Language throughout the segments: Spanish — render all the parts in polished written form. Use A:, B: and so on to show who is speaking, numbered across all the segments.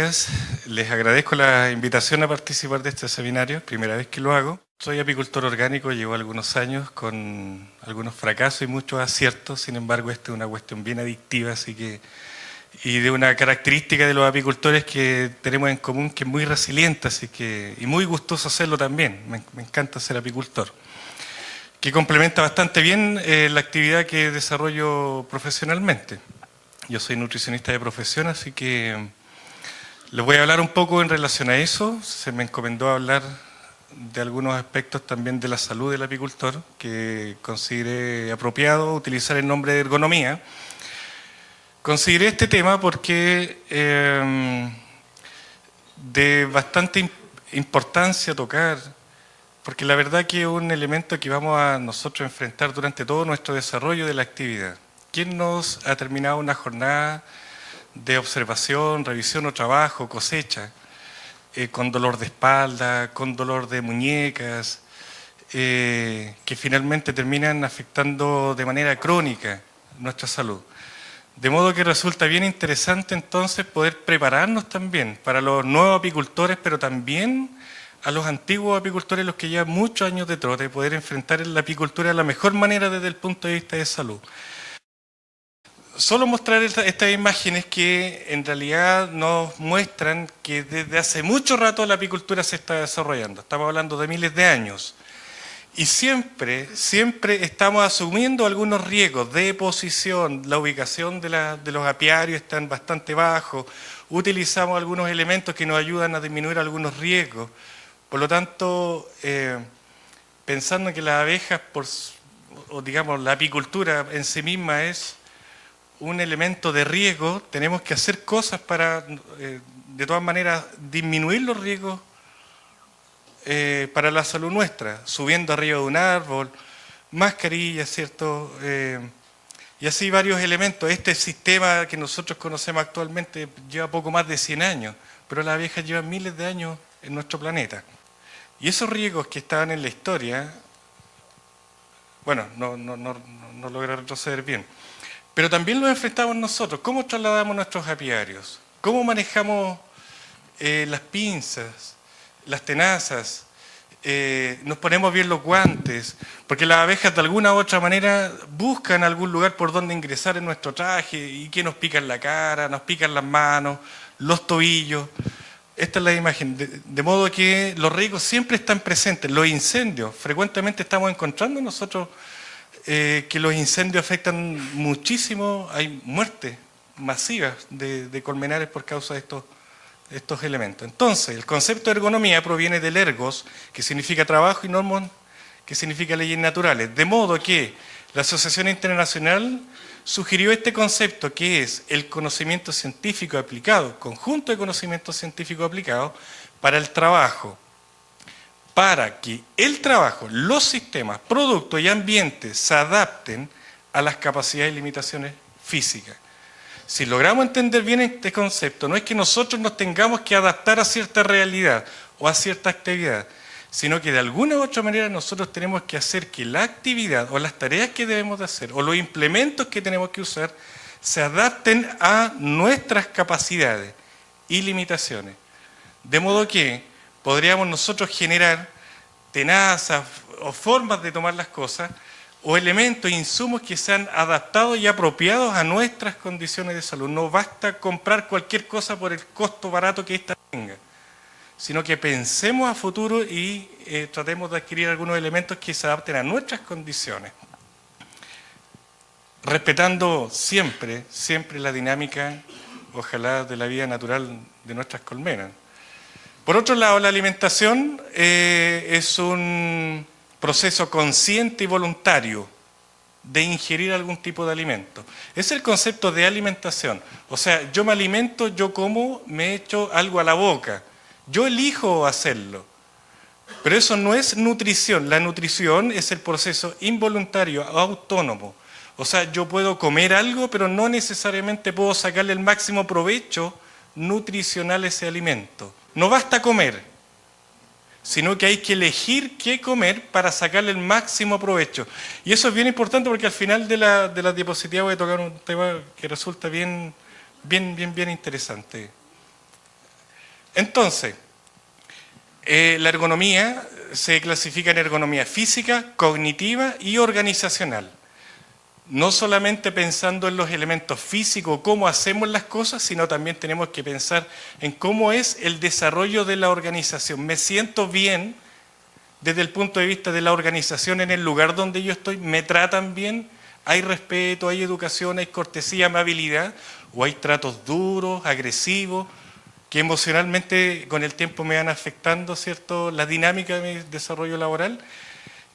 A: días. Les agradezco la invitación a participar de este seminario, primera vez que lo hago. Soy apicultor orgánico, llevo algunos años con algunos fracasos y muchos aciertos. Sin embargo, esta es una cuestión bien adictiva, y de una característica de los apicultores que tenemos en común, que es muy resiliente, y muy gustoso hacerlo también. Me encanta ser apicultor, que complementa bastante bien la actividad que desarrollo profesionalmente. Yo soy nutricionista de profesión, así que les voy a hablar un poco en relación a eso. Se me encomendó hablar de algunos aspectos también de la salud del apicultor, que consideré apropiado utilizar el nombre de ergonomía. Consideré este tema porque de bastante importancia tocar, porque la verdad que es un elemento que vamos a nosotros enfrentar durante todo nuestro desarrollo de la actividad. ¿Quién nos ha terminado una jornada de observación, revisión o trabajo, cosecha, con dolor de espalda, con dolor de muñecas, que finalmente terminan afectando de manera crónica nuestra salud? De modo que resulta bien interesante entonces poder prepararnos también para los nuevos apicultores, pero también a los antiguos apicultores, los que llevan muchos años de trote, poder enfrentar la apicultura de la mejor manera desde el punto de vista de salud. Solo mostrar estas imágenes que en realidad nos muestran que desde hace mucho rato la apicultura se está desarrollando. Estamos hablando de miles de años. Y siempre estamos asumiendo algunos riesgos de posición. La ubicación de los apiarios están bastante bajos. Utilizamos algunos elementos que nos ayudan a disminuir algunos riesgos. Por lo tanto, pensando que las abejas, o digamos la apicultura en sí misma es un elemento de riesgo, tenemos que hacer cosas para, de todas maneras, disminuir los riesgos para la salud nuestra, subiendo arriba de un árbol, mascarillas, ¿cierto? Y así varios elementos. Este sistema que nosotros conocemos actualmente lleva poco más de 100 años, pero las abejas llevan miles de años en nuestro planeta. Y esos riesgos que estaban en la historia, bueno, no logré retroceder bien, pero también los enfrentamos nosotros. ¿Cómo trasladamos nuestros apiarios? ¿Cómo manejamos las pinzas, las tenazas? Nos ponemos bien los guantes, porque las abejas de alguna u otra manera buscan algún lugar por donde ingresar en nuestro traje y que nos pican la cara, nos pican las manos, los tobillos. Esta es la imagen, de modo que los riesgos siempre están presentes. Los incendios, frecuentemente estamos encontrando nosotros que los incendios afectan muchísimo, hay muertes masivas de colmenares por causa de estos elementos. Entonces, el concepto de ergonomía proviene del ergos, que significa trabajo, y normon, que significa leyes naturales. De modo que la Asociación Internacional sugirió este concepto, que es el conocimiento científico aplicado, conjunto de conocimientos científicos aplicados para el trabajo, para que el trabajo, los sistemas, productos y ambientes se adapten a las capacidades y limitaciones físicas. Si logramos entender bien este concepto, no es que nosotros nos tengamos que adaptar a cierta realidad o a cierta actividad, sino que de alguna u otra manera nosotros tenemos que hacer que la actividad o las tareas que debemos de hacer o los implementos que tenemos que usar se adapten a nuestras capacidades y limitaciones. De modo que podríamos nosotros generar tenazas o formas de tomar las cosas o elementos, insumos que sean adaptados y apropiados a nuestras condiciones de salud. No basta comprar cualquier cosa por el costo barato que ésta tenga, sino que pensemos a futuro y tratemos de adquirir algunos elementos que se adapten a nuestras condiciones, respetando siempre la dinámica, ojalá, de la vida natural de nuestras colmenas. Por otro lado, la alimentación es un proceso consciente y voluntario de ingerir algún tipo de alimento. Es el concepto de alimentación. O sea, yo me alimento, yo como, me echo algo a la boca. Yo elijo hacerlo. Pero eso no es nutrición. La nutrición es el proceso involuntario, autónomo. O sea, yo puedo comer algo, pero no necesariamente puedo sacarle el máximo provecho nutricional a ese alimento. No basta comer, sino que hay que elegir qué comer para sacarle el máximo provecho. Y eso es bien importante porque al final de la diapositiva voy a tocar un tema que resulta bien interesante. Entonces, la ergonomía se clasifica en ergonomía física, cognitiva y organizacional. No solamente pensando en los elementos físicos, cómo hacemos las cosas, sino también tenemos que pensar en cómo es el desarrollo de la organización. ¿Me siento bien desde el punto de vista de la organización en el lugar donde yo estoy? ¿Me tratan bien? ¿Hay respeto, hay educación, hay cortesía, amabilidad? ¿O hay tratos duros, agresivos, que emocionalmente con el tiempo me van afectando, ¿cierto?, la dinámica de mi desarrollo laboral,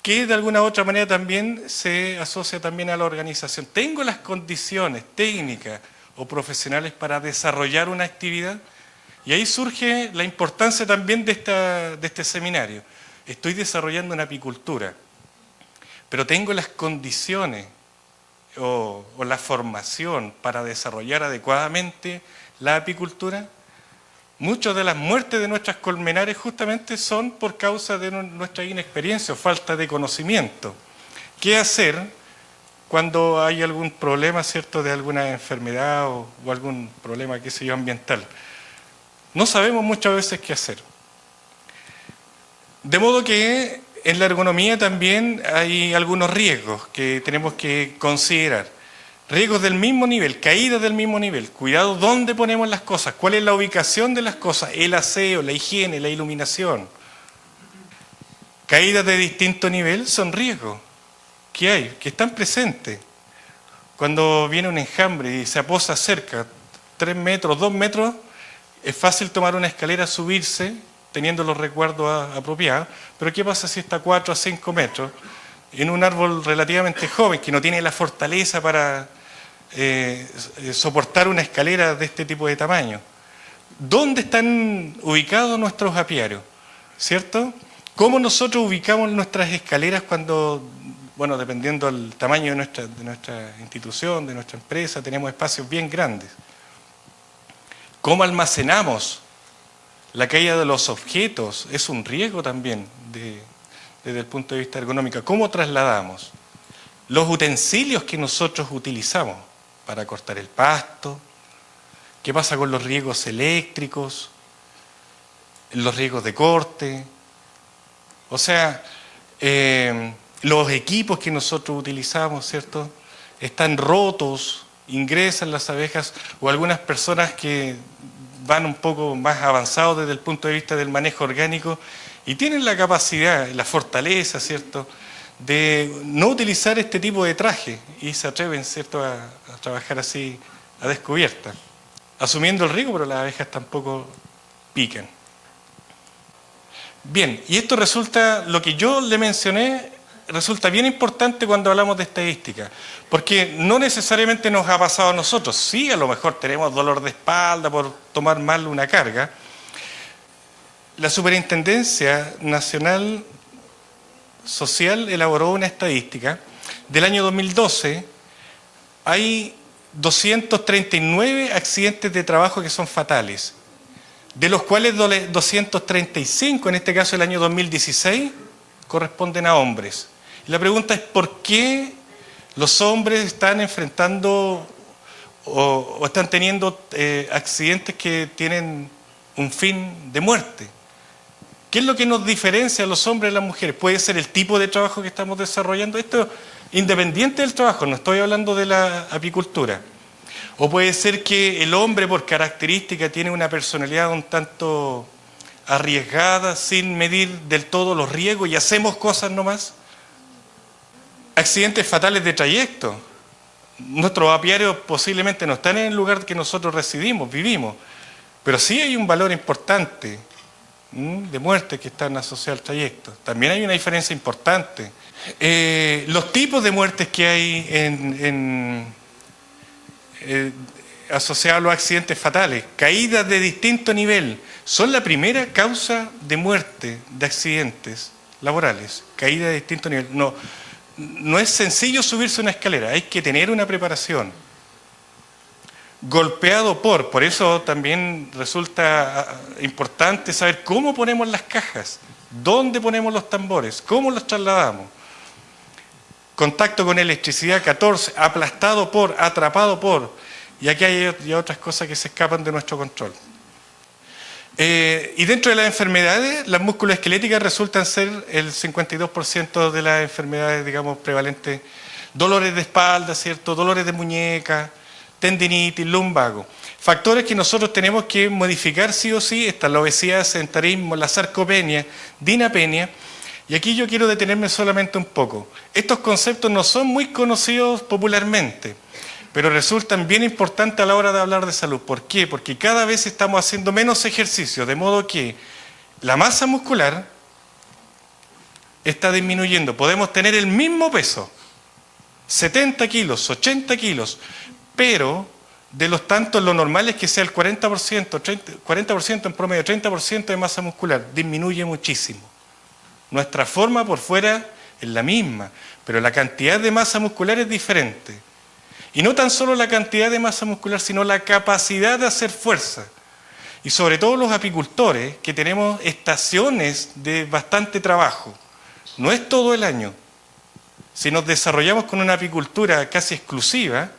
A: que de alguna u otra manera también se asocia también a la organización? ¿Tengo las condiciones técnicas o profesionales para desarrollar una actividad? Y ahí surge la importancia también de este seminario. Estoy desarrollando una apicultura, pero tengo las condiciones o la formación para desarrollar adecuadamente la apicultura. Muchas de las muertes de nuestras colmenares justamente son por causa de nuestra inexperiencia o falta de conocimiento. ¿Qué hacer cuando hay algún problema, ¿cierto?, de alguna enfermedad o algún problema, qué sé yo, ambiental? No sabemos muchas veces qué hacer. De modo que en la ergonomía también hay algunos riesgos que tenemos que considerar. Riesgos del mismo nivel, caídas del mismo nivel, cuidado dónde ponemos las cosas, cuál es la ubicación de las cosas, el aseo, la higiene, la iluminación. Caídas de distinto nivel son riesgos que hay, que están presentes. Cuando viene un enjambre y se aposa cerca, 3 metros, 2 metros, es fácil tomar una escalera, subirse, teniendo los resguardos apropiados, pero ¿qué pasa si está a 4 a 5 metros en un árbol relativamente joven que no tiene la fortaleza para soportar una escalera de este tipo de tamaño? ¿Dónde están ubicados nuestros apiarios? ¿Cierto? ¿Cómo nosotros ubicamos nuestras escaleras cuando, bueno, dependiendo del tamaño de nuestra institución, de nuestra empresa, tenemos espacios bien grandes? ¿Cómo almacenamos? La caída de los objetos es un riesgo también desde el punto de vista ergonómico. ¿Cómo trasladamos? Los utensilios que nosotros utilizamos para cortar el pasto. ¿Qué pasa con los riegos eléctricos? Los riegos de corte. O sea, los equipos que nosotros utilizamos, ¿cierto?, están rotos, ingresan las abejas o algunas personas que van un poco más avanzados desde el punto de vista del manejo orgánico y tienen la capacidad, la fortaleza, ¿cierto?, de no utilizar este tipo de traje y se atreven, ¿cierto?, a trabajar así a descubierta, asumiendo el riesgo, pero las abejas tampoco pican. Bien, y esto resulta, lo que yo le mencioné, resulta bien importante cuando hablamos de estadística, porque no necesariamente nos ha pasado a nosotros. Sí, a lo mejor tenemos dolor de espalda por tomar mal una carga. La Superintendencia Nacional Social elaboró una estadística. Del año 2012 hay 239 accidentes de trabajo que son fatales, de los cuales 235, en este caso el año 2016, corresponden a hombres. Y la pregunta es ¿por qué los hombres están enfrentando o están teniendo accidentes que tienen un fin de muerte? ¿Qué es lo que nos diferencia a los hombres y a las mujeres? ¿Puede ser el tipo de trabajo que estamos desarrollando? Esto independiente del trabajo, no estoy hablando de la apicultura. O puede ser que el hombre por característica tiene una personalidad un tanto arriesgada, sin medir del todo los riesgos y hacemos cosas nomás. Accidentes fatales de trayecto. Nuestros apiarios posiblemente no están en el lugar que nosotros residimos, vivimos, pero sí hay un valor importante de muertes que están asociadas al trayecto. También hay una diferencia importante. Los tipos de muertes que hay asociados a los accidentes fatales, caídas de distinto nivel, son la primera causa de muerte de accidentes laborales. Caídas de distinto nivel. No es sencillo subirse una escalera, hay que tener una preparación. Golpeado por eso también resulta importante saber cómo ponemos las cajas, dónde ponemos los tambores, cómo los trasladamos. Contacto con electricidad 14, aplastado por, atrapado por, y aquí hay otras cosas que se escapan de nuestro control. Y dentro de las enfermedades, las musculoesqueléticas resultan ser el 52% de las enfermedades, digamos, prevalentes. Dolores de espalda, ¿cierto? Dolores de muñeca, tendinitis, lumbago. Factores que nosotros tenemos que modificar sí o sí, está la obesidad, sedentarismo, la sarcopenia, dinapenia. Y aquí yo quiero detenerme solamente un poco. Estos conceptos no son muy conocidos popularmente, pero resultan bien importantes a la hora de hablar de salud. ¿Por qué? Porque cada vez estamos haciendo menos ejercicio, de modo que la masa muscular está disminuyendo. Podemos tener el mismo peso, 70 kilos, 80 kilos, pero de los tantos lo normal es que sea el 40%, 40% en promedio, 30% de masa muscular, disminuye muchísimo. Nuestra forma por fuera es la misma, pero la cantidad de masa muscular es diferente. Y no tan solo la cantidad de masa muscular, sino la capacidad de hacer fuerza. Y sobre todo los apicultores, que tenemos estaciones de bastante trabajo. No es todo el año. Si nos desarrollamos con una apicultura casi exclusiva,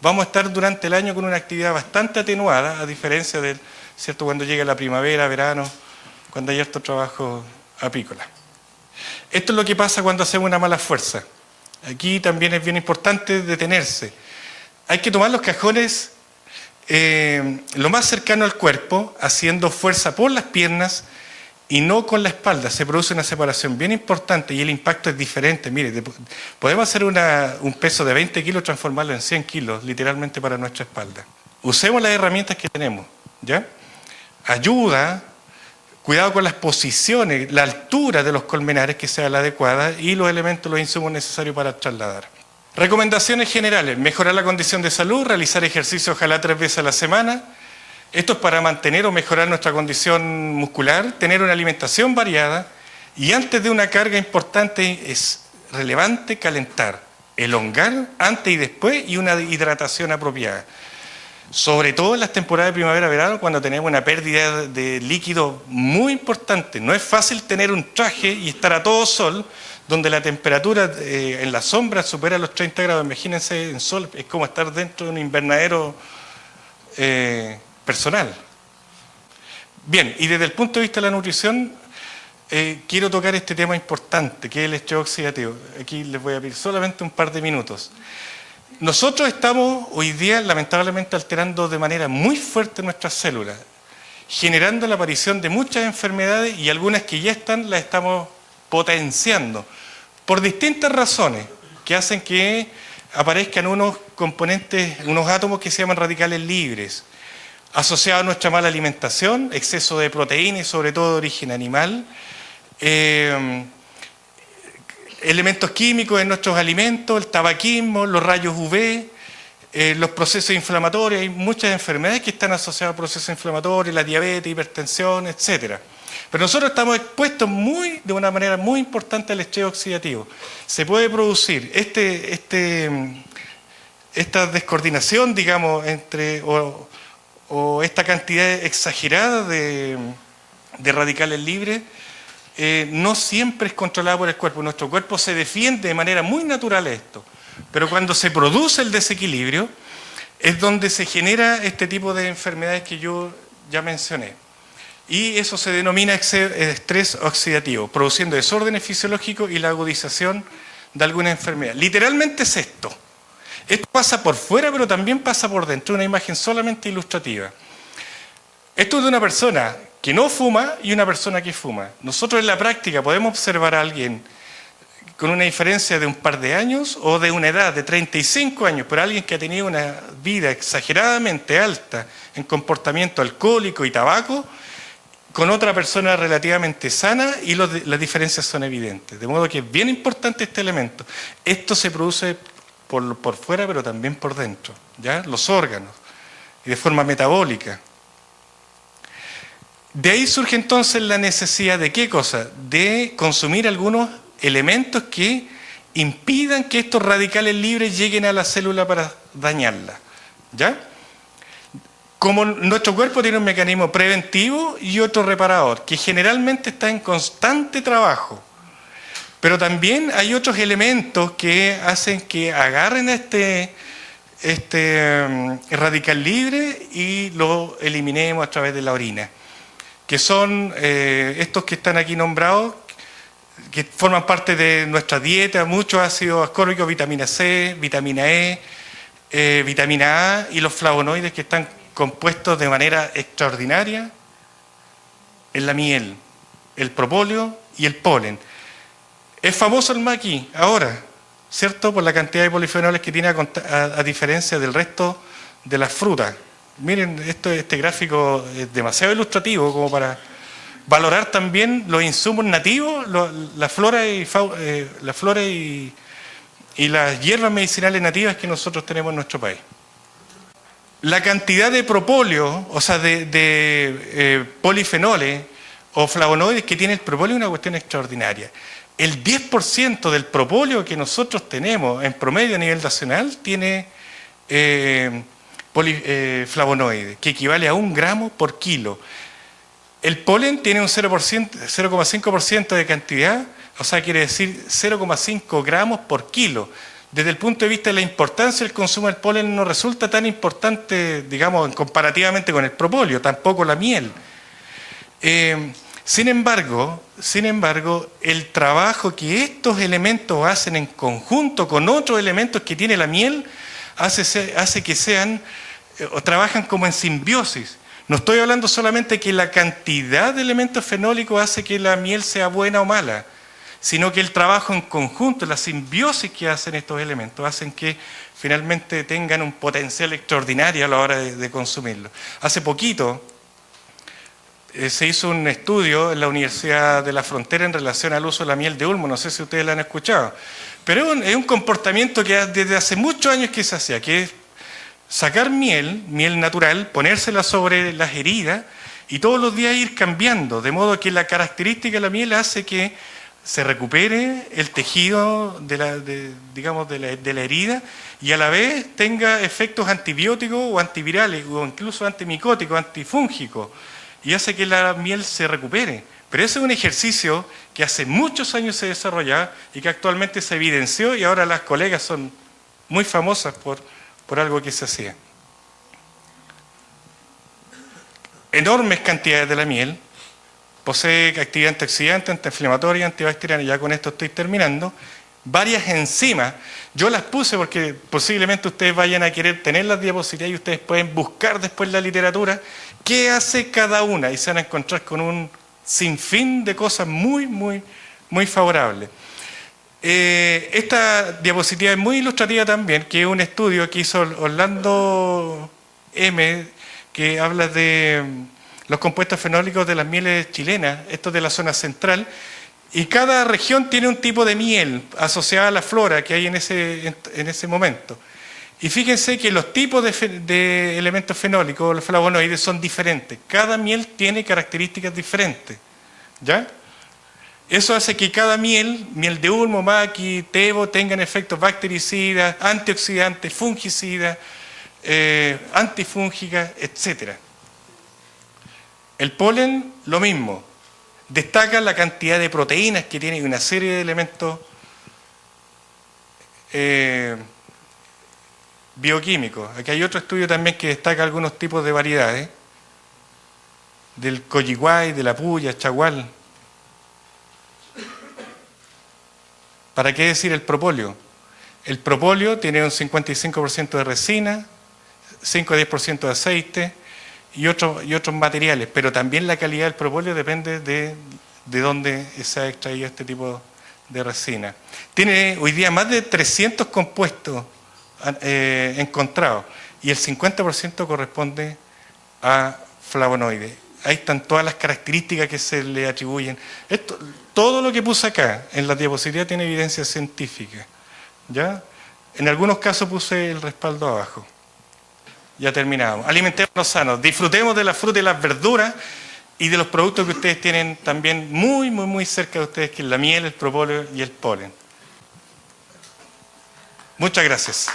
A: vamos a estar durante el año con una actividad bastante atenuada, a diferencia de, ¿cierto?, cuando llega la primavera, verano, cuando hay harto trabajo apícola. Esto es lo que pasa cuando hacemos una mala fuerza. Aquí también es bien importante detenerse. Hay que tomar los cajones lo más cercano al cuerpo, haciendo fuerza por las piernas y no con la espalda. Se produce una separación bien importante y el impacto es diferente. Mire, podemos hacer un peso de 20 kilos, transformarlo en 100 kilos, literalmente para nuestra espalda. Usemos las herramientas que tenemos, ¿ya? Ayuda. Cuidado con las posiciones, la altura de los colmenares que sea la adecuada y los elementos, los insumos necesarios para trasladar. Recomendaciones generales: mejorar la condición de salud, realizar ejercicio ojalá 3 veces a la semana. Esto es para mantener o mejorar nuestra condición muscular, tener una alimentación variada y antes de una carga importante es relevante calentar, elongar antes y después y una hidratación apropiada. Sobre todo en las temporadas de primavera-verano, cuando tenemos una pérdida de líquido muy importante. No es fácil tener un traje y estar a todo sol, donde la temperatura en la sombra supera los 30 grados. Imagínense en sol, es como estar dentro de un invernadero personal. Bien, y desde el punto de vista de la nutrición, quiero tocar este tema importante, que es el estrés oxidativo. Aquí les voy a pedir solamente un par de minutos. Nosotros estamos hoy día lamentablemente alterando de manera muy fuerte nuestras células, generando la aparición de muchas enfermedades y algunas que ya están las estamos potenciando por distintas razones que hacen que aparezcan unos componentes, unos átomos que se llaman radicales libres, asociados a nuestra mala alimentación, exceso de proteína y sobre todo de origen animal, elementos químicos en nuestros alimentos, el tabaquismo, los rayos UV, los procesos inflamatorios. Hay muchas enfermedades que están asociadas a procesos inflamatorios, la diabetes, hipertensión, etc. Pero nosotros estamos expuestos de una manera muy importante al estrés oxidativo. Se puede producir esta descoordinación, digamos, o esta cantidad exagerada de radicales libres. No siempre es controlada por el cuerpo. Nuestro cuerpo se defiende de manera muy natural a esto. Pero cuando se produce el desequilibrio, es donde se genera este tipo de enfermedades que yo ya mencioné. Y eso se denomina estrés oxidativo, produciendo desórdenes fisiológicos y la agudización de alguna enfermedad. Literalmente es esto. Esto pasa por fuera, pero también pasa por dentro. Una imagen solamente ilustrativa. Esto es de una persona que no fuma y una persona que fuma. Nosotros en la práctica podemos observar a alguien con una diferencia de un par de años o de una edad de 35 años, pero alguien que ha tenido una vida exageradamente alta en comportamiento alcohólico y tabaco, con otra persona relativamente sana y las diferencias son evidentes. De modo que es bien importante este elemento. Esto se produce por fuera, pero también por dentro, ¿ya? Los órganos, y de forma metabólica. De ahí surge entonces la necesidad de ¿qué cosa? De consumir algunos elementos que impidan que estos radicales libres lleguen a la célula para dañarla, ¿ya? Como nuestro cuerpo tiene un mecanismo preventivo y otro reparador, que generalmente está en constante trabajo, pero también hay otros elementos que hacen que agarren este radical libre y lo eliminemos a través de la orina, que son estos que están aquí nombrados, que forman parte de nuestra dieta, muchos ácidos ascórbicos, vitamina C, vitamina E, vitamina A y los flavonoides que están compuestos de manera extraordinaria en la miel, el propóleo y el polen. Es famoso el maqui ahora, ¿cierto? Por la cantidad de polifenoles que tiene a diferencia del resto de las frutas. Miren, este gráfico es demasiado ilustrativo como para valorar también los insumos nativos, la flora y las hierbas medicinales nativas que nosotros tenemos en nuestro país. La cantidad de propóleo, o sea, de polifenoles o flavonoides que tiene el propóleo es una cuestión extraordinaria. El 10% del propóleo que nosotros tenemos en promedio a nivel nacional tiene flavonoides, que equivale a 1 gramo por kilo. El polen tiene un 0,5% de cantidad, o sea, quiere decir 0,5 gramos por kilo. Desde el punto de vista de la importancia del consumo del polen no resulta tan importante, digamos, comparativamente con el propóleo, tampoco la miel. Sin embargo, el trabajo que estos elementos hacen en conjunto con otros elementos que tiene la miel hace que sean o trabajan como en simbiosis. No estoy hablando solamente que la cantidad de elementos fenólicos hace que la miel sea buena o mala, sino que el trabajo en conjunto, la simbiosis que hacen estos elementos, hacen que finalmente tengan un potencial extraordinario a la hora de consumirlo. Hace poquito se hizo un estudio en la Universidad de la Frontera en relación al uso de la miel de ulmo, no sé si ustedes la han escuchado, pero es un comportamiento que desde hace muchos años que se hacía, que es sacar miel natural, ponérsela sobre las heridas y todos los días ir cambiando, de modo que la característica de la miel hace que se recupere el tejido de la herida y a la vez tenga efectos antibióticos o antivirales o incluso antimicóticos, antifúngicos, y hace que la miel se recupere. Pero ese es un ejercicio que hace muchos años se desarrollaba y que actualmente se evidenció y ahora las colegas son muy famosas por algo que se hacía. Enormes cantidades de la miel, posee actividad antioxidante, antiinflamatoria, antibacteriana, ya con esto estoy terminando, varias enzimas. Yo las puse porque posiblemente ustedes vayan a querer tener las diapositivas y ustedes pueden buscar después en la literatura qué hace cada una y se van a encontrar con un sinfín de cosas muy, muy, muy favorables. Esta diapositiva es muy ilustrativa también, que es un estudio que hizo Orlando M., que habla de los compuestos fenólicos de las mieles chilenas, estos de la zona central, y cada región tiene un tipo de miel asociada a la flora que hay en ese momento. Y fíjense que los tipos de elementos fenólicos, los flavonoides, son diferentes. Cada miel tiene características diferentes, ¿ya? Eso hace que cada miel de ulmo, maqui, tebo, tengan efectos bactericidas, antioxidantes, fungicidas, antifúngicas, etc. El polen, lo mismo. Destaca la cantidad de proteínas que tiene y una serie de elementos bioquímicos. Aquí hay otro estudio también que destaca algunos tipos de variedades, del coyiguay, de la puya, chagual. ¿Para qué decir el propóleo? El propóleo tiene un 55% de resina, 5 a 10% de aceite y otros materiales, pero también la calidad del propóleo depende de dónde se ha extraído este tipo de resina. Tiene hoy día más de 300 compuestos encontrados y el 50% corresponde a flavonoides. Ahí están todas las características que se le atribuyen. Todo lo que puse acá en la diapositiva tiene evidencia científica, ¿ya? En algunos casos puse el respaldo abajo. Ya terminamos. Alimentémonos sanos, disfrutemos de la fruta y las verduras y de los productos que ustedes tienen también muy, muy, muy cerca de ustedes, que es la miel, el propóleo y el polen. Muchas gracias.